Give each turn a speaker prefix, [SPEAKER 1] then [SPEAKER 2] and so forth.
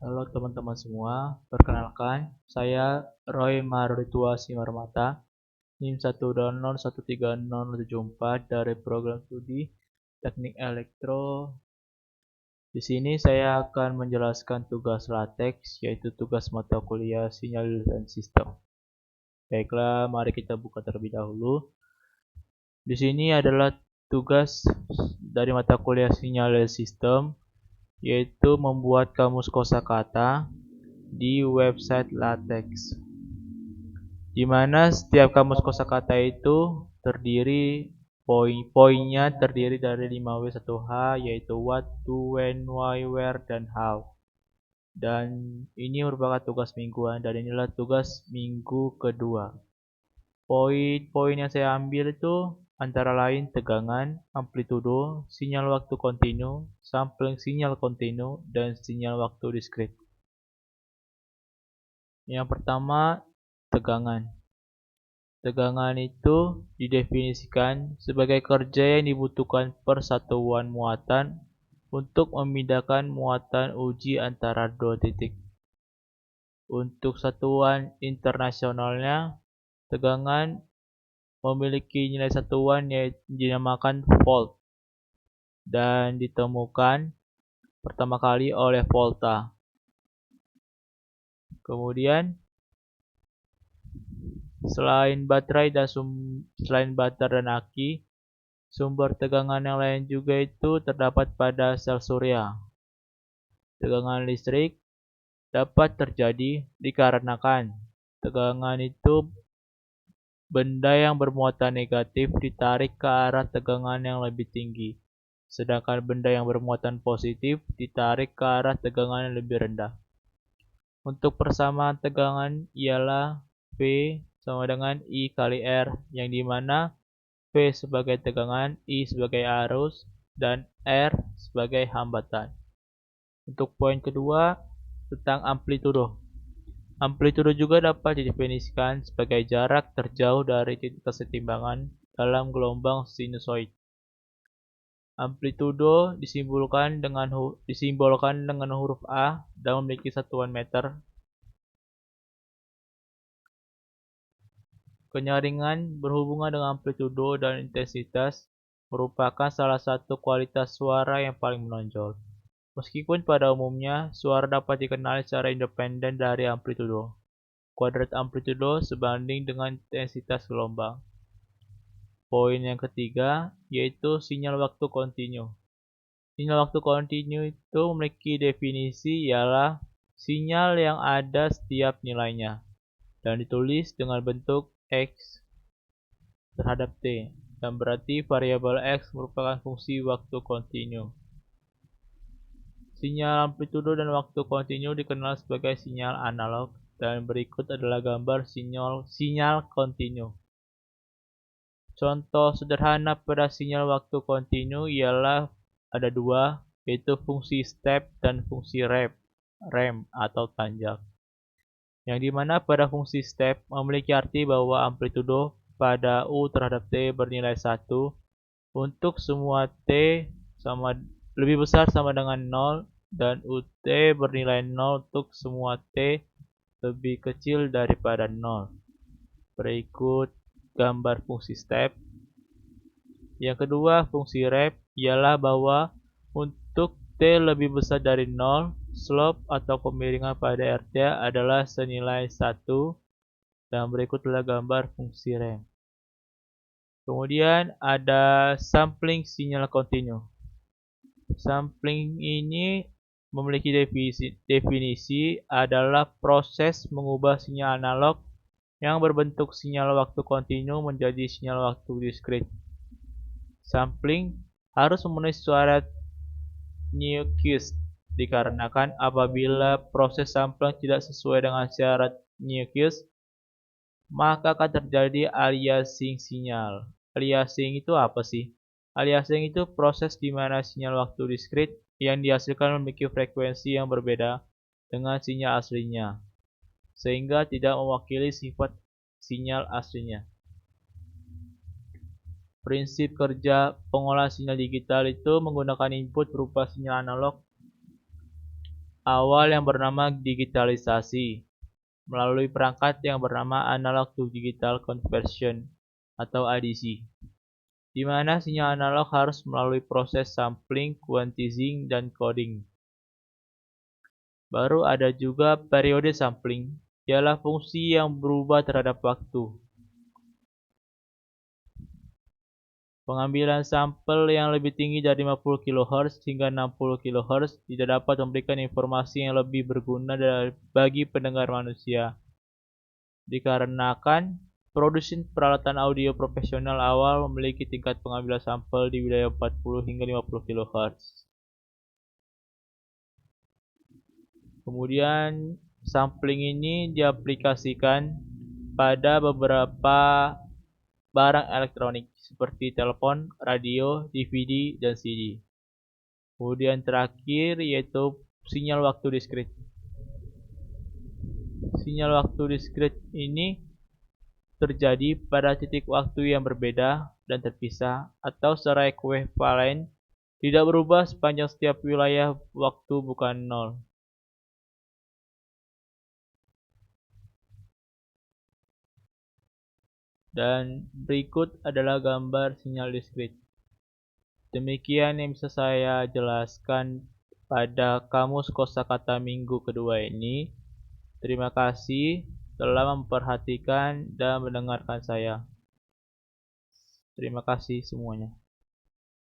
[SPEAKER 1] Halo teman-teman semua, perkenalkan saya Roy Marditua Simarmata, NIM 100130074 dari program studi Teknik Elektro. Di sini saya akan menjelaskan tugas LaTeX, yaitu tugas mata kuliah Sinyal dan Sistem. Baiklah, mari kita buka terlebih dahulu. Di sini adalah tugas dari mata kuliah Sinyal dan Sistem, yaitu membuat kamus kosakata di website LaTeX, di mana setiap kamus kosakata itu poinnya terdiri dari 5W1H, yaitu what, to, when, why, where, dan how. Dan ini merupakan tugas mingguan, dan inilah tugas minggu kedua. Poin-poin yang saya ambil itu antara lain tegangan, amplitudo, sinyal waktu kontinu, sampling sinyal kontinu, dan sinyal waktu diskrit. Yang pertama, tegangan. Tegangan itu didefinisikan sebagai kerja yang dibutuhkan per satuan muatan untuk memindahkan muatan uji antara dua titik. Untuk satuan internasionalnya, tegangan memiliki nilai satuan yang dinamakan volt dan ditemukan pertama kali oleh Volta. Kemudian selain baterai dan aki, sumber tegangan yang lain juga itu terdapat pada sel surya. Tegangan listrik dapat terjadi dikarenakan tegangan itu benda yang bermuatan negatif ditarik ke arah tegangan yang lebih tinggi, sedangkan benda yang bermuatan positif ditarik ke arah tegangan yang lebih rendah. Untuk persamaan tegangan ialah V sama dengan I kali R, yang dimana V sebagai tegangan, I sebagai arus, dan R sebagai hambatan. Untuk poin kedua, tentang amplitudo. Amplitudo juga dapat didefinisikan sebagai jarak terjauh dari titik kesetimbangan dalam gelombang sinusoid. Amplitudo disimbolkan dengan huruf A dan memiliki satuan meter. Kenyaringan berhubungan dengan amplitudo dan intensitas merupakan salah satu kualitas suara yang paling menonjol. Meskipun pada umumnya suara dapat dikenali secara independen dari amplitudo. Kuadrat amplitudo sebanding dengan intensitas gelombang. Poin yang ketiga yaitu sinyal waktu kontinu. Sinyal waktu kontinu itu memiliki definisi ialah sinyal yang ada setiap nilainya dan ditulis dengan bentuk X terhadap T, dan berarti variabel X merupakan fungsi waktu kontinu. Sinyal amplitudo dan waktu kontinu dikenal sebagai sinyal analog, dan berikut adalah gambar sinyal kontinu. Contoh sederhana pada sinyal waktu kontinu ialah ada dua, yaitu fungsi step dan fungsi rem atau tanjak. Yang dimana pada fungsi step memiliki arti bahwa amplitudo pada U terhadap T bernilai 1 untuk semua T lebih besar sama dengan 0, dan UT bernilai 0 untuk semua T lebih kecil daripada 0. Berikut gambar fungsi step. Yang kedua, fungsi rep ialah bahwa untuk T lebih besar dari 0, slope atau kemiringan pada RT adalah senilai 1, dan berikut adalah gambar fungsi rem. Kemudian ada sampling sinyal kontinu. Sampling ini memiliki definisi adalah proses mengubah sinyal analog yang berbentuk sinyal waktu kontinu menjadi sinyal waktu diskrit. Sampling harus memenuhi syarat Nyquist dikarenakan apabila proses sampling tidak sesuai dengan syarat Nyquist, maka akan terjadi aliasing sinyal. Aliasing itu apa sih? Aliasing itu proses di mana sinyal waktu diskrit yang dihasilkan memiliki frekuensi yang berbeda dengan sinyal aslinya, sehingga tidak mewakili sifat sinyal aslinya. Prinsip kerja pengolah sinyal digital itu menggunakan input berupa sinyal analog awal yang bernama digitalisasi melalui perangkat yang bernama analog to digital conversion atau ADC, di mana sinyal analog harus melalui proses sampling, quantizing, dan coding. Baru ada juga periode sampling, ialah fungsi yang berubah terhadap waktu. Pengambilan sampel yang lebih tinggi dari 50 kHz hingga 60 kHz tidak dapat memberikan informasi yang lebih berguna bagi pendengar manusia, dikarenakan produsen peralatan audio profesional awal memiliki tingkat pengambilan sampel di wilayah 40 hingga 50 kHz. Kemudian sampling ini diaplikasikan pada beberapa barang elektronik seperti telepon, radio, DVD, dan CD. Kemudian terakhir yaitu sinyal waktu diskrit. Sinyal waktu diskrit ini terjadi pada titik waktu yang berbeda dan terpisah atau secara ekuivalen tidak berubah sepanjang setiap wilayah waktu bukan nol. Dan berikut adalah gambar sinyal diskrit. Demikian yang bisa saya jelaskan pada kamus kosakata minggu kedua ini. Terima kasih telah memperhatikan dan mendengarkan saya. Terima kasih semuanya.